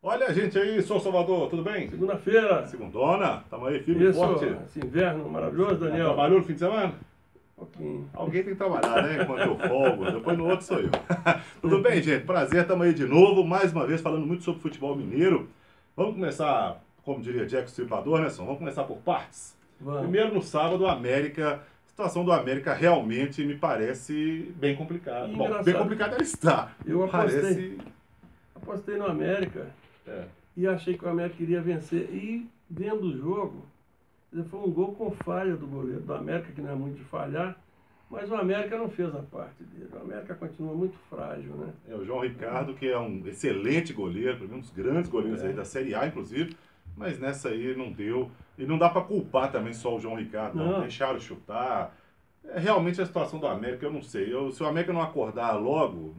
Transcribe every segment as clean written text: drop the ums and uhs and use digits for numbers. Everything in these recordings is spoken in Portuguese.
Olha a gente aí, sou Salvador, tudo bem? Segunda-feira. Segundona, tamo aí, firme e Isso, forte. esse inverno maravilhoso, Daniel. Trabalhou no fim de semana? Um pouquinho. Alguém tem que trabalhar, né? Enquanto eu folgo, depois no outro sou eu. Tudo bem, gente? Prazer, tamo aí de novo, mais uma vez falando muito sobre futebol mineiro. Vamos começar, como diria Jack Stripador, né, Son? Vamos começar por partes. Vamos. Primeiro, no sábado, o América. A situação do América realmente me parece bem complicada. Bom, Engraçado. bem complicada ela está. Eu Parece... apostei no América É. e achei que o América iria vencer. E vendo o jogo, foi um gol com falha do goleiro do América, que não é muito de falhar, mas o América não fez a parte dele. O América continua muito frágil, né? É o João Ricardo, que é um excelente goleiro, para mim, um dos grandes goleiros aí da Série A, inclusive, mas nessa aí não deu. E não dá para culpar também só o João Ricardo, não. Deixaram chutar. Realmente a situação do América, eu não sei. Se o América não acordar logo,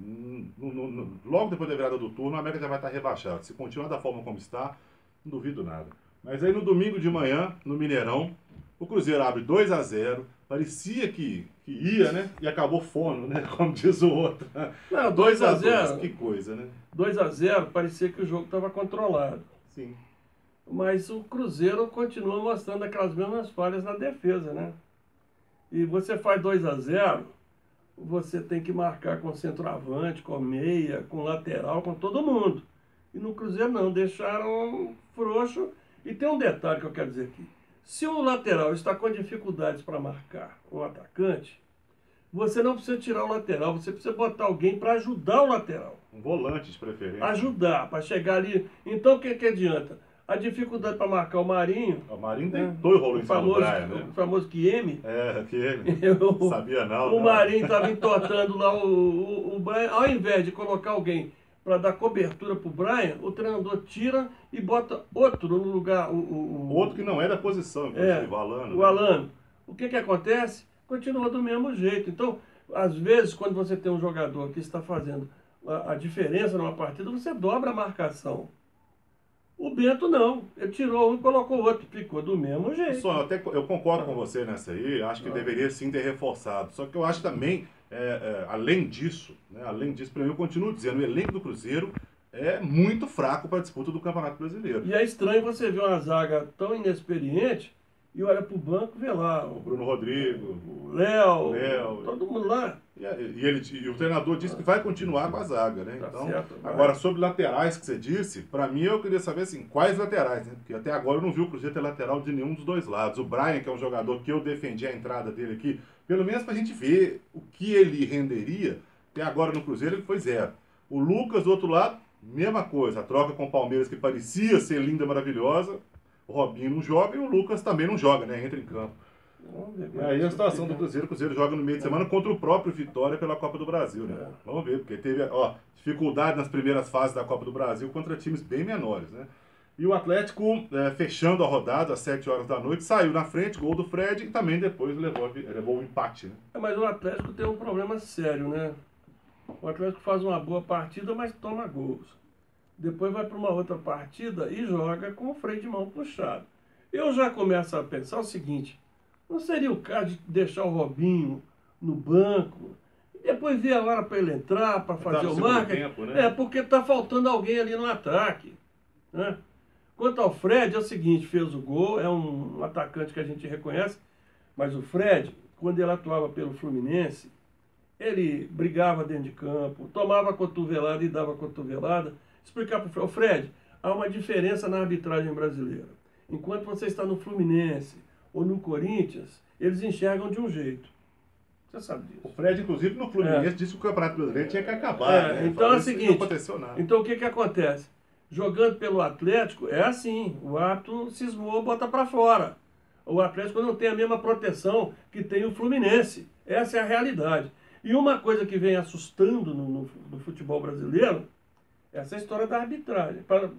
logo depois da virada do turno, o América já vai estar rebaixado. Se continuar da forma como está, não duvido nada. Mas aí no domingo de manhã, no Mineirão, o Cruzeiro abre 2-0. Parecia que ia, né? E acabou fono, né? Como diz o outro. Não, 2-0. Que coisa, né? 2-0, parecia que o jogo estava controlado. Sim. Mas o Cruzeiro continua mostrando aquelas mesmas falhas na defesa, né? E você faz 2-0, você tem que marcar com centroavante, com meia, com lateral, com todo mundo. E no Cruzeiro não, deixaram frouxo. E tem um detalhe que eu quero dizer aqui. Se o lateral está com dificuldades para marcar um atacante, você não precisa tirar o lateral, você precisa botar alguém para ajudar o lateral. Um volante de preferência. Ajudar, para chegar ali. Então o que adianta? A dificuldade para marcar o Marinho. O Marinho deitou e rolou em cima do Brian, né? O famoso Kieme. É, Kieme. Sabia não. O Marinho estava entortando lá o Brian. Ao invés de colocar alguém para dar cobertura para o Brian, o treinador tira e bota outro no lugar. Outro que não é da posição, inclusive, o Alano. O Alano. O que acontece? Continua do mesmo jeito. Então, às vezes, quando você tem um jogador que está fazendo a diferença numa partida, você dobra a marcação. O Bento não, ele tirou um e colocou o outro, ficou do mesmo jeito. Eu concordo com você nessa aí, acho que deveria sim ter reforçado. Só que eu acho também, além disso, para mim eu continuo dizendo, o elenco do Cruzeiro é muito fraco para a disputa do Campeonato Brasileiro. E é estranho você ver uma zaga tão inexperiente e olha pro banco e vê lá o Bruno Rodrigo, o Léo, todo mundo lá. E o treinador disse que vai continuar com a zaga, né? Tá então, certo, agora, sobre laterais que você disse, para mim eu queria saber assim, quais laterais, né? Porque até agora eu não vi o Cruzeiro ter lateral de nenhum dos dois lados. O Brian, que é um jogador que eu defendi a entrada dele aqui, pelo menos pra gente ver o que ele renderia, até agora no Cruzeiro ele foi 0. O Lucas, do outro lado, mesma coisa, a troca com o Palmeiras que parecia ser linda, maravilhosa, o Robinho não joga e o Lucas também não joga, né? Entra em campo. Aí a situação do Cruzeiro, o Cruzeiro joga no meio de semana contra o próprio Vitória pela Copa do Brasil, né? Vamos ver, porque teve dificuldade nas primeiras fases da Copa do Brasil contra times bem menores, né? E o Atlético, fechando a rodada às 7 horas da noite, saiu na frente, gol do Fred, e também depois levou o empate, né? Mas o Atlético tem um problema sério, né? O Atlético faz uma boa partida, mas toma gols. Depois vai para uma outra partida e joga com o freio de mão puxado. Eu já começo a pensar o seguinte: não seria o caso de deixar o Robinho no banco e depois ver a hora para ele entrar, para fazer o marketing? Né? Porque está faltando alguém ali no ataque, né? Quanto ao Fred, é o seguinte, fez o gol, é um atacante que a gente reconhece, mas o Fred, quando ele atuava pelo Fluminense, ele brigava dentro de campo, tomava cotovelada e dava cotovelada. Explicar para o Fred, há uma diferença na arbitragem brasileira. Enquanto você está no Fluminense ou no Corinthians, eles enxergam de um jeito. Você sabe disso. O Fred, inclusive, no Fluminense, disse que o Campeonato Brasileiro tinha que acabar. Né? Então é o seguinte, não aconteceu nada. Então o que acontece? Jogando pelo Atlético, é assim, o árbitro cismou, bota para fora. O Atlético não tem a mesma proteção que tem o Fluminense. Essa é a realidade. E uma coisa que vem assustando no futebol brasileiro, essa história da arbitragem. Para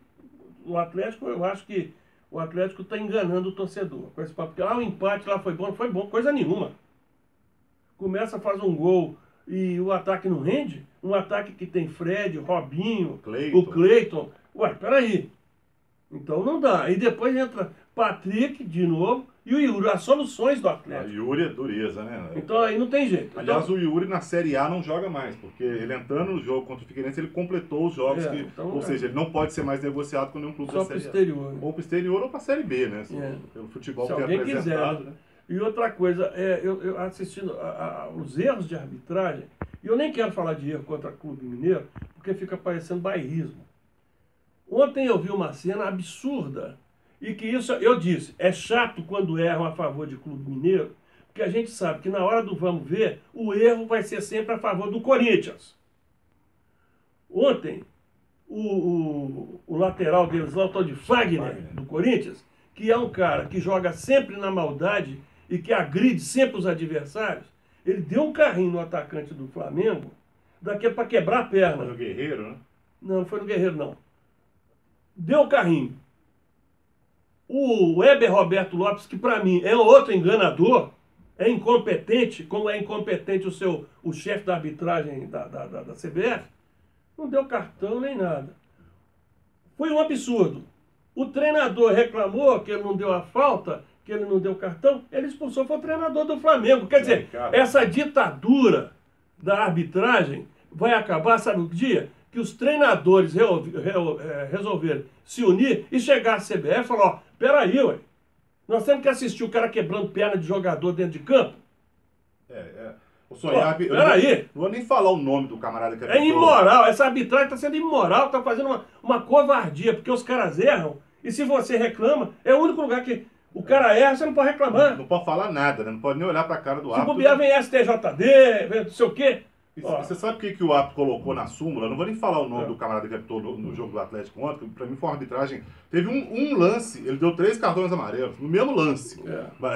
o Atlético, eu acho que o Atlético está enganando o torcedor. Com esse papo, o empate lá foi bom, não foi bom, coisa nenhuma. Começa, faz um gol e o ataque não rende? Um ataque que tem Fred, Robinho, o Cleiton. Ué, peraí. Então não dá. E depois entra Patrick, de novo, e o Yuri, as soluções do O Atlético. Yuri é dureza, né? Então aí não tem jeito. Aliás, o Yuri na Série A não joga mais, porque ele entrando no jogo contra o Figueirense, ele completou os jogos, ou seja, ele não pode ser mais negociado com nenhum clube só da para o Série A. exterior. Né? Ou para o exterior ou para a Série B, né? Pelo futebol que é apresentado. Quiser, né? E outra coisa, eu assistindo os erros de arbitragem, e eu nem quero falar de erro contra o Clube Mineiro, porque fica parecendo bairrismo. Ontem eu vi uma cena absurda, e que isso, eu disse, é chato quando erram a favor de Clube Mineiro, porque a gente sabe que na hora do vamos ver, o erro vai ser sempre a favor do Corinthians. Ontem, o lateral deles lá, o tal de Fagner, do Corinthians, que é um cara que joga sempre na maldade e que agride sempre os adversários, ele deu um carrinho no atacante do Flamengo, daqui para quebrar a perna. Foi no Guerreiro, né? Não foi no Guerreiro, não. Deu o carrinho. O Weber Roberto Lopes, que para mim é outro enganador, é incompetente, como é incompetente o chefe da arbitragem da CBF, não deu cartão nem nada. Foi um absurdo. O treinador reclamou que ele não deu a falta, que ele não deu cartão, ele expulsou, foi o treinador do Flamengo. Quer dizer, essa ditadura da arbitragem vai acabar, sabe o dia? Que os treinadores resolveram se unir e chegar à CBF e falar, ó, peraí, ué, nós temos que assistir o cara quebrando perna de jogador dentro de campo? O Sonhab, peraí. Não vou nem falar o nome do camarada que é imoral, essa arbitragem está sendo imoral, está fazendo uma covardia, porque os caras erram, e se você reclama, é o único lugar que o cara erra, você não pode reclamar. Não pode falar nada, né? Não pode nem olhar para a cara do árbitro. Se bobear, vem STJD, vem não sei o quê. Você sabe o que o árbitro colocou na súmula? Não vou nem falar o nome do camarada que apitou no jogo do Atlético ontem, que pra mim foi uma arbitragem. Teve um lance, ele deu 3 cartões amarelos, no mesmo lance.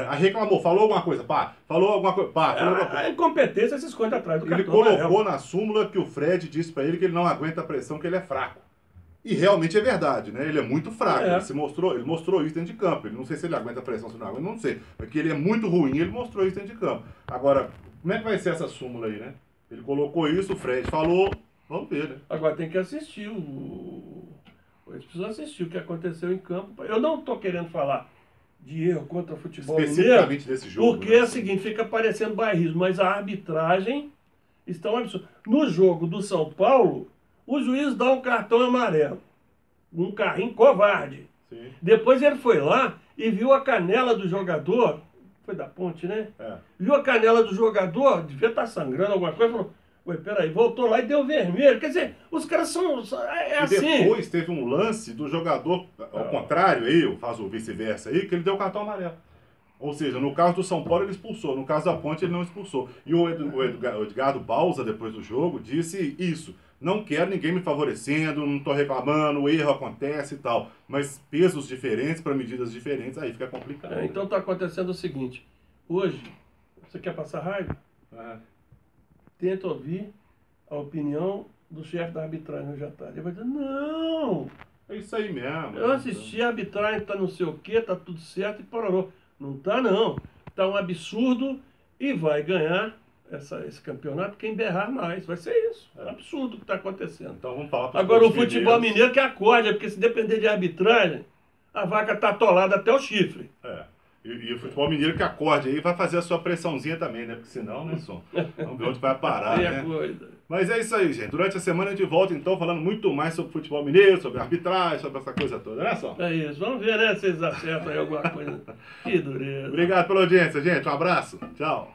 Aí reclamou, falou alguma coisa, pá, falou alguma coisa, pá. A incompetência se esconde atrás do cartão. Ele colocou na súmula que o Fred disse pra ele que ele não aguenta a pressão, que ele é fraco. E realmente é verdade, né? Ele é muito fraco. Ele mostrou isso dentro de campo. Ele não sei se ele aguenta a pressão, se não aguenta, não sei. Porque ele é muito ruim, ele mostrou isso dentro de campo. Agora, como é que vai ser essa súmula aí, né? Ele colocou isso, o Fred falou, vamos ver, né? Agora tem que assistir eles precisam assistir o que aconteceu em campo. Eu não estou querendo falar de erro contra o futebol especificamente mineiro, desse jogo. Porque é o seguinte, fica parecendo bairrismo, mas a arbitragem está um absurdo. No jogo do São Paulo, o juiz dá um cartão amarelo. Um carrinho covarde. Sim. Depois ele foi lá e viu a canela do jogador. Foi da Ponte, né? Viu a canela do jogador, devia estar sangrando alguma coisa, falou, ué, peraí, voltou lá e deu vermelho. Quer dizer, os caras são... É assim. E depois teve um lance do jogador, ao contrário, aí, faz o vice-versa aí, que ele deu o cartão amarelo. Ou seja, no caso do São Paulo ele expulsou, no caso da Ponte ele não expulsou. E o Edgardo Balsa, depois do jogo, disse isso. Não quero ninguém me favorecendo, não estou reclamando, o erro acontece e tal. Mas pesos diferentes para medidas diferentes, aí fica complicado. Então está acontecendo o seguinte, hoje, você quer passar raiva? Tenta ouvir a opinião do chefe da arbitragem hoje à tarde. Ele vai dizer, não! É isso aí mesmo. Eu assisti a arbitragem, tá não sei o quê, tá tudo certo e parou. Não tá não. Tá um absurdo e vai ganhar esse campeonato quem berrar mais. Vai ser isso. É um absurdo o que está acontecendo. Então vamos falar agora o futebol mineiro que acorde, porque se depender de arbitragem, a vaca tá atolada até o chifre. E o futebol mineiro que acorde aí vai fazer a sua pressãozinha também, né? Porque senão, né, Som? Vamos ver onde vai parar, né? Mas é isso aí, gente. Durante a semana a gente volta, então, falando muito mais sobre futebol mineiro, sobre arbitragem, sobre essa coisa toda, né, Som? É isso. Vamos ver, né, se eles acertam aí alguma coisa. Que dureza. Obrigado pela audiência, gente. Um abraço. Tchau.